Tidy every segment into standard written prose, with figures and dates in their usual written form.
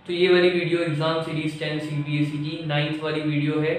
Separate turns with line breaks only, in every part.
तो ये वाली वीडियो एग्जाम सीरीज 10 सीबीएसई की 9th वाली वीडियो है।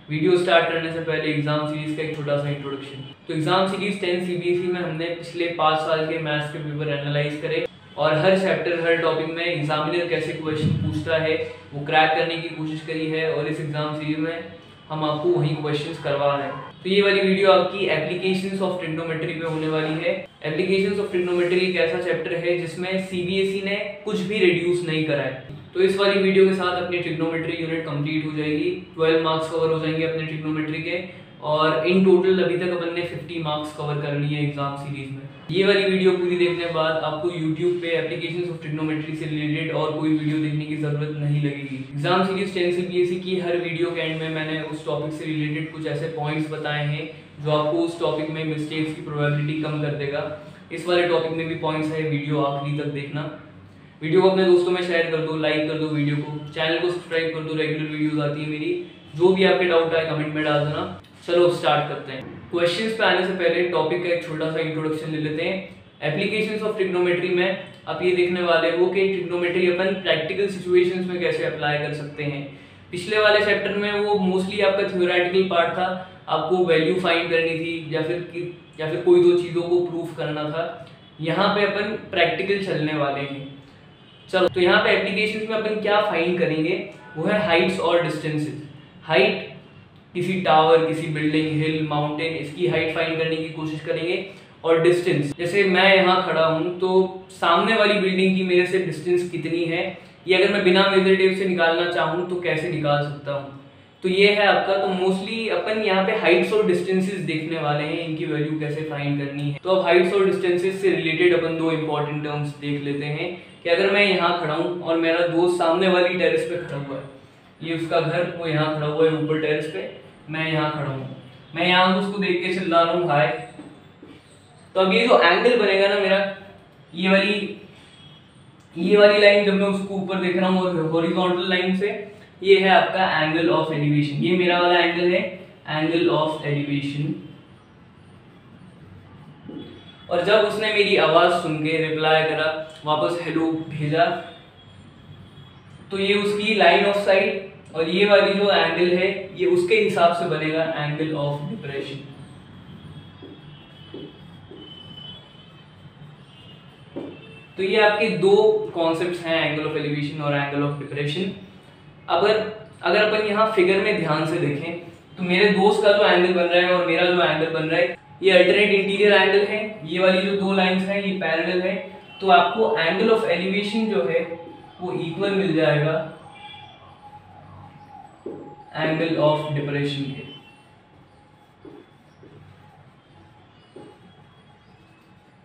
वीडियो स्टार्ट करने से पहले एग्जाम सीरीज का एक छोटा सा इंट्रोडक्शन। तो एग्जाम सीरीज 10 सीबीएसई में हमने पिछले 5 साल के मैथ्स के पेपर एनालाइज करे और हर चैप्टर हर टॉपिक में एग्जामिनर कैसे क्वेश्चन पूछता है वो क्रैक करने की कोशिश करी है और इस एग्जाम सीरीज में हम आपको वही क्वेश्चंस करवा रहे हैं। तो ये वाली वीडियो आपकी एप्लीकेशंस ऑफ ट्रिग्नोमेट्री पे होने वाली है। एप्लीकेशंस ऑफ ट्रिग्नोमेट्री एक ऐसा चैप्टर है जिसमें सीबीएसई ने कुछ भी रिड्यूस नहीं करा है। तो इस वाली वीडियो के साथ अपनी ट्रिग्नोमेट्री यूनिट कंप्लीट हो जाएगी, 12 मार्क्स कवर हो जाएंगे अपने ट्रिग्नोमेट्री के और इन टोटल अभी तक अपन ने 50 मार्क्स कवर करनी है एग्जाम सीरीज में। ये वाली वीडियो पूरी देखने के बाद आपको YouTube पे एप्लीकेशंस ऑफ ट्रिग्नोमेट्री से रिलेटेड और कोई वीडियो देखने की जरूरत नहीं लगेगी। एग्जाम सीरीज 10 सीबीएसई की हर वीडियो के एंड में मैंने उस टॉपिक से रिलेटेड कुछ ऐसे पॉइंट्स बताए हैं जो आपको उस टॉपिक में मिस्टेक्स की प्रोबेबिलिटी कम कर देगा। इस वाले टॉपिक में भी पॉइंट्स है, वीडियो आखिरी तक देखना। वीडियो को अपने दोस्तों में शेयर कर दो, लाइक कर दो वीडियो को, चैनल को सब्सक्राइब कर दो, रेगुलर वीडियोस आती है मेरी। जो भी आपके डाउट आए कमेंट में डाल देना। चलो स्टार्ट करते हैं। क्वेश्चंस पे आने से पहले टॉपिक का एक छोटा सा इंट्रोडक्शन ले लेते हैं। एप्लीकेशंस ऑफ ट्रिग्नोमेट्री में आप ये देखने वाले हो कि ट्रिग्नोमेट्री अपन प्रैक्टिकल सिचुएशंस में कैसे अप्लाई कर सकते हैं। पिछले वाले चैप्टर में वो मोस्टली आपका थ्योरेटिकल पार्ट था, आपको वैल्यू फाइंड करनी थी या फिर कोई दो चीज़ों को प्रूफ करना था। यहाँ पे अपन प्रैक्टिकल चलने वाले हैं। चलो तो यहाँ पे एप्लीकेशंस में अपन क्या फाइंड करेंगे वो है हाइट्स और डिस्टेंसेस। हाइट किसी टावर, किसी बिल्डिंग, हिल, माउंटेन, इसकी हाइट फाइंड करने की कोशिश करेंगे और डिस्टेंस, जैसे मैं यहाँ खड़ा हूँ तो सामने वाली बिल्डिंग की मेरे से डिस्टेंस कितनी है, ये अगर मैं बिना मेजर टेप से निकालना चाहूँ तो कैसे निकाल सकता हूँ। तो ये है आपका। तो मोस्टली अपन यहाँ पे हाइट्स और डिस्टेंसेस देखने वाले हैं, इनकी वैल्यू कैसे फाइंड करनी है। तो अब हाइट्स और डिस्टेंसेस से रिलेटेड अपन दो इंपॉर्टेंट टर्म्स देख लेते हैं कि अगर मैं यहाँ खड़ा हूँ और मेरा दोस्त सामने वाली टेरेस पे खड़ा हुआ है, ये उसका घर, वो यहाँ खड़ा हुआ है ऊपर टेरेस पे, मैं यहाँ खड़ा हूँ, मैं यहाँ उसको देख के चिल्ला रहा हूँ हाय। तो अब ये जो एंगल बनेगा ना मेरा, ये वाली लाइन जब मैं उसको ऊपर देख रहा हूँ और हॉरिजॉन्टल लाइन से, ये है आपका एंगल ऑफ एलिवेशन। ये मेरा वाला एंगल है एंगल ऑफ एलिवेशन। और जब उसने मेरी आवाज सुन के रिप्लाई करा, वापस हेलो भेजा, तो ये उसकी लाइन ऑफ साइट और ये वाली जो एंगल है ये उसके हिसाब से बनेगा एंगल ऑफ डिप्रेशन। तो ये आपके दो कॉन्सेप्ट्स हैं, एंगल ऑफ एलिवेशन और एंगल ऑफ डिप्रेशन। अगर अपन यहाँ फिगर में ध्यान से देखें तो मेरे दोस्त का जो एंगल बन रहा है और मेरा जो एंगल बन रहा है ये अल्टरनेट इंटीरियर एंगल है। ये वाली जो दो लाइंस हैं ये पैरेलल है, तो आपको एंगल ऑफ एलिवेशन जो है वो इक्वल मिल जाएगा एंगल ऑफ डिप्रेशन के।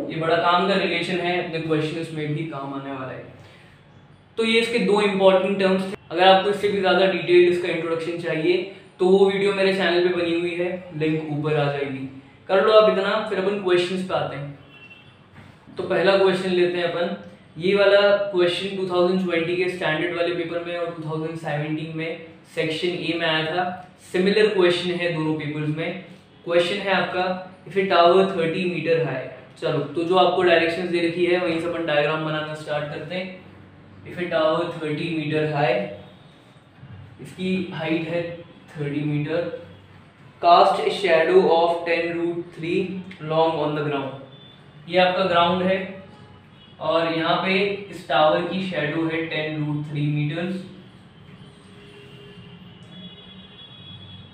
ये बड़ा काम का रिलेशन है, अपने क्वेश्चंस में भी काम आने वाला है। तो ये इसके दो इंपॉर्टेंट टर्म्स थे। अगर आपको इससे भी ज्यादा डिटेल इसका इंट्रोडक्शन चाहिए तो वो वीडियो मेरे चैनल पे बनी हुई है, लिंक ऊपर आ जाएगी, कर लो आप इतना। फिर अपन क्वेश्चंस पे आते हैं। तो पहला क्वेश्चन लेते हैं अपन। ये वाला क्वेश्चन 2020 के स्टैंडर्ड वाले पेपर में और 2017 में सेक्शन ए में आया था। सिमिलर क्वेश्चन है दोनों पेपर्स में। क्वेश्चन है आपका if a tower 30 metre high. चलो तो जो आपको डायरेक्शंस दे रखी है वहीं से अपन डायग्राम बनाना स्टार्ट करते हैं। If a tower 30 metre high, इसकी हाइट है 30 metre, cast a shadow of 10√3 long on the ground. ये आपका ग्राउंड है और यहाँ पे इस टावर की शैडो है 10√3 मीटर्स।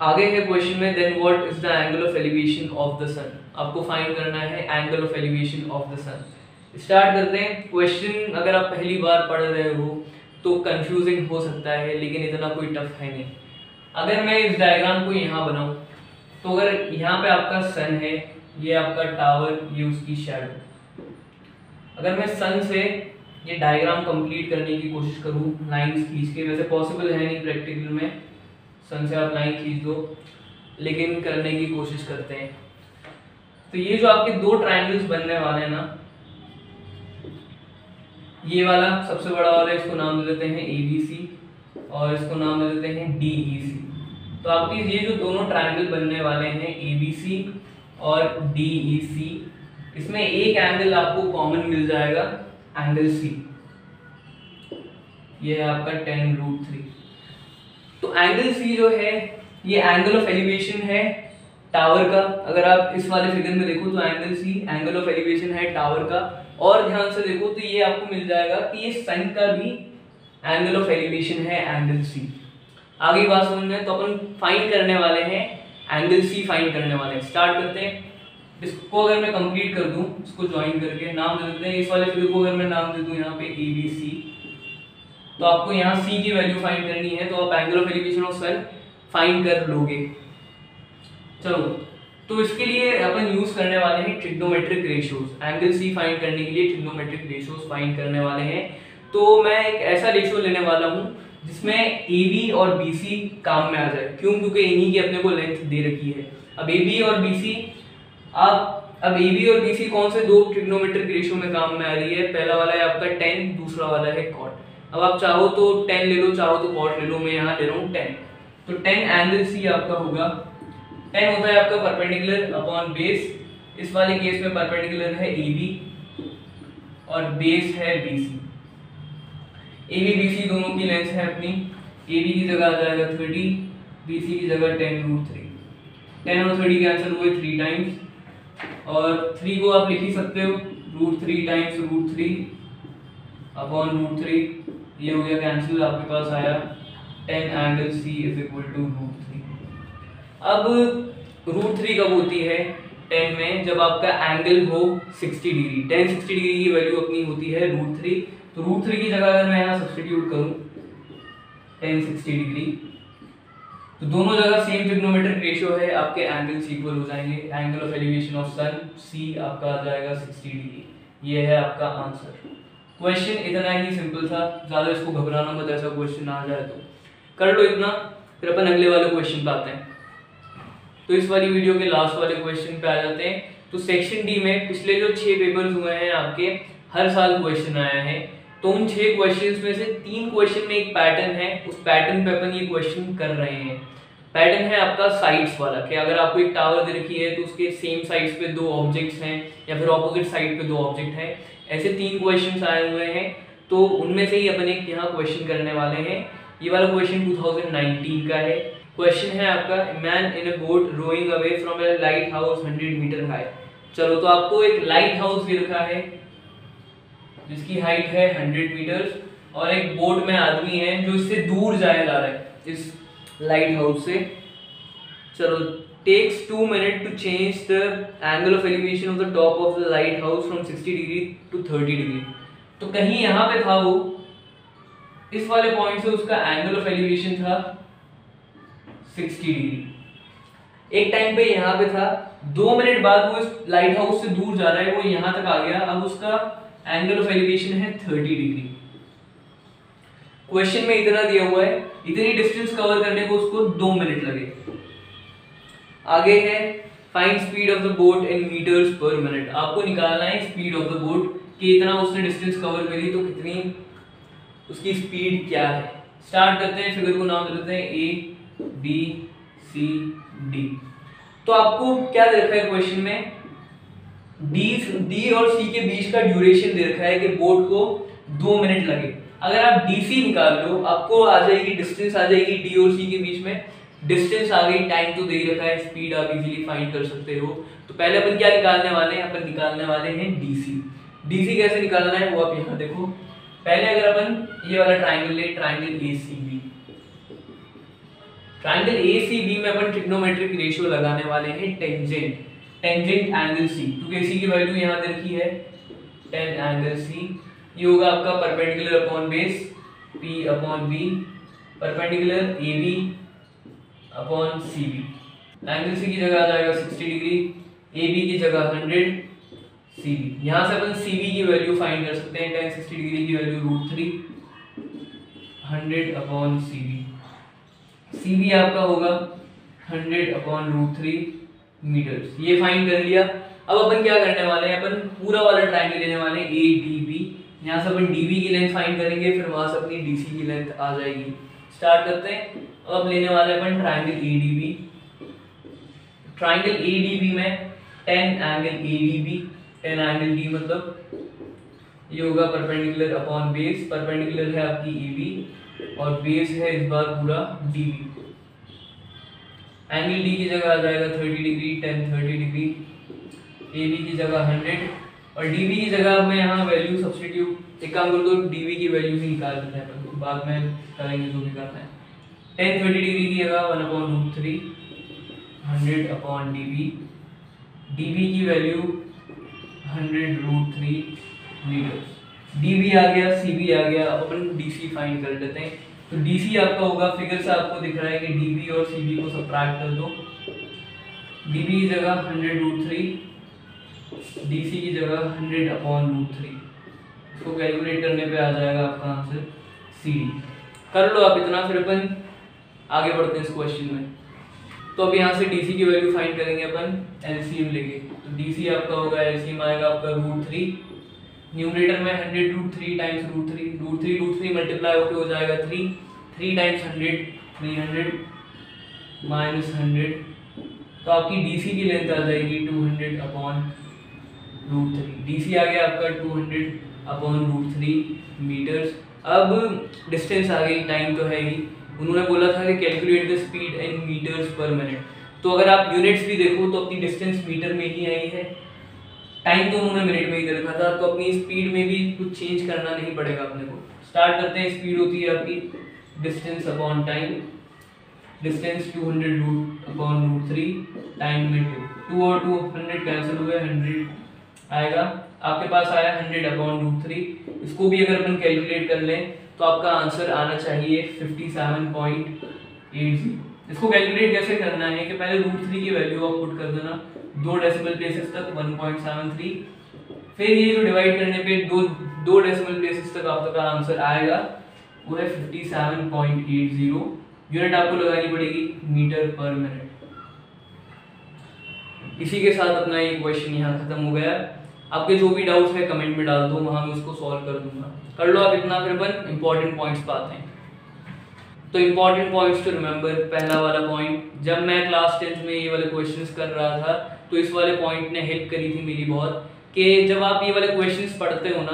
आगे है क्वेश्चन में then what is the angle of elevation of the sun. आपको फाइंड करना है angle of elevation of the sun. Start करते हैं। क्वेश्चन अगर आप पहली बार पढ़ रहे हो तो कंफ्यूजिंग हो सकता है, लेकिन इतना कोई टफ है नहीं। अगर मैं इस डायग्राम को यहाँ बनाऊं तो अगर यहाँ पे आपका सन है, ये आपका टावर, ये उसकी शैडो। अगर मैं सन से ये डायग्राम कंप्लीट करने की कोशिश करूँ लाइंस खींच के, वैसे पॉसिबल है नहीं प्रैक्टिकल में, सन से आप लाइन खींच दो, लेकिन करने की कोशिश करते हैं। तो ये जो आपके दो ट्रायंगल्स बनने वाले हैं ना, ये वाला सबसे बड़ा वाला, इसको नाम दे देते हैं ABC और इसको नाम दे देते हैं DEC। तो आपकी ये जो दोनों ट्रायंगल बनने वाले हैं ABC और DEC, इसमें एक एंगल आपको कॉमन मिल जाएगा, एंगल C। ये है आपका 10√3। तो एंगल सी जो है ये एंगल ऑफ एलिवेशन है टावर का। अगर आप इस वाले फिगर में देखो तो angle C angle of elevation है टावर का। और ध्यान से देखो तो ये आपको मिल जाएगा कि ये सन का भी एंगल ऑफ एलिवेशन है एंगल सी। आगे बात समझ में, तो अपन फाइंड करने वाले हैं एंगल सी, फाइंड करने वाले हैं। स्टार्ट करते हैं। इसको अगर मैं कंप्लीट कर दूं, इसको ज्वाइन करके नाम दे देते हैं। इस वाले फिगर को अगर मैं नाम दे दूं यहाँ पे ABC, तो आपको यहाँ C की वैल्यू फाइंड करनी है, तो आप angle of elevation of sun find कर लोगे। चलो, तो इसके लिए अपन यूज करने वाले हैं trigonometric ratios. Angle C find करने के लिए ट्रिग्नोमेट्रिक रेशियोज फाइंड करने वाले हैं। तो मैं एक ऐसा रेशियो लेने वाला हूँ जिसमें AB और BC काम में आ जाए। क्यों? क्योंकि इन्हीं की अपने को लेंथ दे रखी है। अब AB और BC अब AB और BC कौन से दो ट्रिग्नोमेट्रिक रेशियो में काम में आ रही है? पहला वाला है आपका tan, दूसरा वाला है cot। अब आप चाहो तो tan ले लो, चाहो तो cot ले लो। मैं यहाँ ले रहा हूँ tan। तो tan एंगल C आपका होगा, tan होता है आपका परपेंडिकुलर अपॉन बेस। इस वाले केस में परपेंडिकुलर है AB और बेस है BC। AB BC दोनों की लेंथ है अपनी। AB की जगह आ जाएगा 30, BC की जगह 10√3। 10 और 30 कैंसिल हुए 3 टाइम्स, और 3 को आप लिख ही सकते हो √3 टाइम्स √3 अपॉन √3। ये हो गया कैंसिल, आपके पास आया tan angle C is equal to √3। अब √3 कब होती है tan में? जब आपका एंगल हो 60 डिग्री। tan 60 डिग्री की वैल्यू अपनी होती है √3। तो √3 की जगह अगर मैं यहाँ सब्स्टिट्यूट करूँ tan 60 डिग्री, तो दोनों जगह सेम ट्रिग्नोमेट्रिक रेशियो है, आपके एंगल्स इक्वल हो जाएंगे। Angle of elevation of sun C आपका आ जाएगा 60 डिग्री। ये है आपका आंसर। क्वेश्चन इतना ही सिंपल था, ज्यादा इसको घबराना मत, ऐसा क्वेश्चन आ जाए तो कर लो इतना। फिर अपन अगले वाले क्वेश्चन पे आते हैं। तो इस वाली वीडियो के लास्ट वाले क्वेश्चन पे आ जाते हैं। तो सेक्शन डी में पिछले जो 6 पेपर्स हुए हैं आपके, हर साल क्वेश्चन आया है। तो उन 6 क्वेश्चंस में से 3 क्वेश्चन में एक पैटर्न है, उस पैटर्न पे अपन ये क्वेश्चन कर रहे हैं। पैटर्न है आपका साइड्स वाला, कि अगर आपको एक टावर दे रखी है तो उसके सेम साइड्स पे 2 ऑब्जेक्ट्स हैं, या फिर ऑपोजिट साइड पे 2 ऑब्जेक्ट हैं। ऐसे 3 क्वेश्चंस आए हुए हैं, तो उनमें से ही अपन एक यहाँ क्वेश्चन करने वाले हैं। ये वाला क्वेश्चन 2019 का है। क्वेश्चन है आपका, man in a boat rowing away from a lighthouse 100 metre high. चलो, तो आपको एक लाइट हाउस दे रखा है जिसकी हाइट है 100 मीटर्स, और एक बोट में आदमी है जो इससे दूर जाए ला रहा है इस लाइट हाउस से। चलो, takes 2 minute to change the angle of elevation of the top of the lighthouse from 60 degree to 30 degree. तो कहीं यहाँ पे था वो, इस वाले पॉइंट से उसका एंगल ऑफ एलिवेशन था 60 डिग्री। एक टाइम पे यहाँ पे था, 2 मिनट बाद वो इस लाइट हाउस से दूर जा रहा है, वो यहाँ तक आ गया। अब उसका एंगल ऑफ एलिवेशन है 30 डिग्री। क्वेश्चन में इतना दिया हुआ है, इतनी डिस्टेंस कवर करने को उसको 2 मिनट लगे। आगे है find speed of the boat in metres per minute. आपको निकालना है स्पीड ऑफ द बोट, कि इतना उसने डिस्टेंस कवर करी तो कितनी उसकी स्पीड क्या है। स्टार्ट करते हैं, फिगर को नाम दे देते हैं A B C D। तो आपको क्या दे रखा है क्वेश्चन में? D और C के बीच का ड्यूरेशन दे रखा है कि बोट को 2 मिनट लगे। अगर आप DC निकाल लो, आपको आ जाएगी डिस्टेंस, आ जाएगी D और C के बीच में डिस्टेंस आ गई, टाइम तो दे रखा है, स्पीड आप इजीली फाइंड कर सकते हो। तो पहले अपन क्या निकालने वाले हैं? अपन निकालने वाले हैं DC कैसे निकालना है वो आप यहाँ देखो। पहले अगर अपन ये वाला ट्राइंगल ले, ट्राइंगल ACB में अपन ट्रिग्नोमेट्रिक रेशियो लगाने वाले हैं टेंजेंट एंगल C, क्योंकि C की वैल्यू यहाँ दे रखी है tan एंगल C। ये होगा आपका perpendicular upon base P upon B, perpendicular AB upon CB। Angle C की जगह आ जाएगा 60 डिग्री, AB की जगह 100, CB। यहाँ से अपन CB की वैल्यू फाइंड कर सकते हैं। tan 60 डिग्री की वैल्यू √3, 100 अपॉन CB आपका होगा 100 अपॉन √3 मीटर्स। ये फाइंड कर लिया। अब अपन क्या करने वाले हैं? अपन पूरा वाला ट्रायंगल लेने वाले हैं ADB। यहाँ से अपन DB की लेंथ फाइंड करेंगे, फिर वहां से अपनी DC की लेंथ आ जाएगी। स्टार्ट करते हैं। अब लेने वाले हैं अपन ट्रायंगल ADB। ट्रायंगल ADB में tan angle ADB, tan angle D मतलब ये होगा परपेंडिकुलर अपॉन बेस। परपेंडिकुलर है आपकी AB और बेस है इस बार पूरा DB। एंगल D की जगह आ जाएगा 30 डिग्री, tan 30 डिग्री। AB की जगह 100 और DB की जगह मैं यहाँ वैल्यू सब्स्टिट्यूट, एक काम कर दो DB की वैल्यू ही निकाल देते हैं, तो बाद में करेंगे जो भी करना है। tan 30 डिग्री की जगह 1/√3 100 अपॉन DB। DB की वैल्यू 100√3 मीटर। DB आ गया, CB आ गया, अब अपन DC फाइंड कर लेते हैं। तो DC आपका होगा, फिगर से आपको दिख रहा है कि DB और CB को सबट्रैक्ट कर दो। DB की जगह 100√3, DC की जगह 100/√3। इसको कैलकुलेट करने पे आ जाएगा आपका आंसर CD। कर लो आप इतना, फिर अपन आगे बढ़ते हैं इस क्वेश्चन में। तो अब यहाँ से DC की वैल्यू फाइंड करेंगे अपन LCM लेके। तो DC आपका होगा, LCM आएगा आपका √3, न्यूमरेटर में 100√3 टाइम्स √3, √3 मल्टीप्लाई होकर हो जाएगा 3 टाइम्स 100 300 माइनस 100, तो आपकी DC की लेंथ आ जाएगी 200/√3। DC आ गया आपका 200/√3 मीटर्स। अब डिस्टेंस आ गई, टाइम तो है ही। उन्होंने बोला था कि calculate the speed in metres per minute, तो अगर आप यूनिट्स भी देखो तो अपनी डिस्टेंस मीटर में ही आई है, टाइम तो उन्होंने मिनट में ही दे रखा था, तो अपनी स्पीड में भी कुछ चेंज करना नहीं पड़ेगा अपने को। स्टार्ट करते हैं। स्पीड होती है आपकी distance upon time. Distance 200/√3, time में 2 और 2 100 कैंसिल हुए, 100 आएगा। आपके पास आया 100/√3। इसको भी अगर अपन कैलकुलेट कर लें तो आपका आंसर आना चाहिए 57.80। इसको कैलकुलेट कैसे करना है कि पहले √3 की वैल्यू आप पुट कर देना 2 डेसिमल प्लेसेस तक 1.73, फिर ये जो डिवाइड करने पे दो डेसिमल प्लेसेस तक आपका आंसर आएगा, वो है 57.80। यूनिट आपको लगानी पड़ेगी मीटर पर मिनट। इसी के साथ अपना ये क्वेश्चन यहाँ खत्म हो गया। आपके जो भी डाउट्स है कमेंट में डाल दो, वहां मैं उसको सॉल्व कर दूंगा। कर लो आप इतना, फिर अपन इंपॉर्टेंट पॉइंट्स पे आते हैं। तो इंपॉर्टेंट पॉइंट्स टू रिमेंबर। पहला वाला पॉइंट, जब मैं क्लास 10th में ये वाले क्वेश्चंस कर रहा था तो इस वाले पॉइंट ने हेल्प करी थी मेरी बहुत, कि जब आप ये वाले क्वेश्चंस पढ़ते हो ना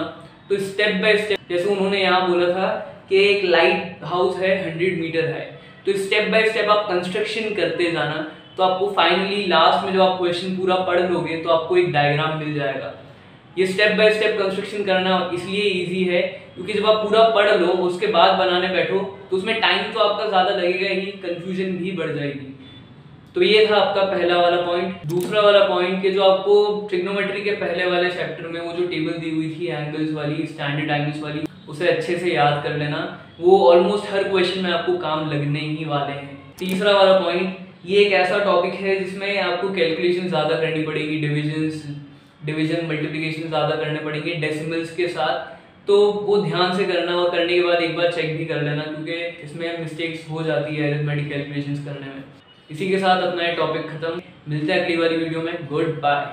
तो स्टेप बाय स्टेप, जैसे उन्होंने यहाँ बोला था कि एक लाइट हाउस है 100 मीटर है, तो स्टेप बाय स्टेप आप कंस्ट्रक्शन करते जाना, तो आपको फाइनली लास्ट में जब आप क्वेश्चन पूरा पढ़ लोगे तो आपको एक डायग्राम मिल जाएगा। ये स्टेप बाय स्टेप कंस्ट्रक्शन करना इसलिए इजी है क्योंकि जब आप पूरा पढ़ लो उसके बाद बनाने बैठो तो उसमें टाइम तो आपका ज्यादा लगेगा ही, कंफ्यूजन भी बढ़ जाएगी। तो ये था आपका पहला वाला पॉइंट। दूसरा वाला पॉइंट कि जो आपको ट्रिग्नोमेट्री के पहले वाले चैप्टर में वो जो टेबल दी हुई थी एंगल्स वाली, स्टैंडर्ड एंगल्स वाली, उसे अच्छे से याद कर लेना, वो ऑलमोस्ट हर क्वेश्चन में आपको काम लगने ही वाले हैं। तीसरा वाला पॉइंट, ये एक ऐसा टॉपिक है जिसमें आपको कैलकुलेशन ज्यादा करनी पड़ेगी, डिवीजन मल्टीप्लिकेशन ज्यादा करने पड़ेंगे डेसिमल्स के साथ, तो वो ध्यान से करना और करने के बाद एक बार चेक भी कर लेना क्योंकि इसमें मिस्टेक्स हो जाती है अरिथमेटिक कैलकुलेशंस करने में। इसी के साथ अपना ये टॉपिक खत्म। मिलते हैं अगली वाली वीडियो में। Good bye.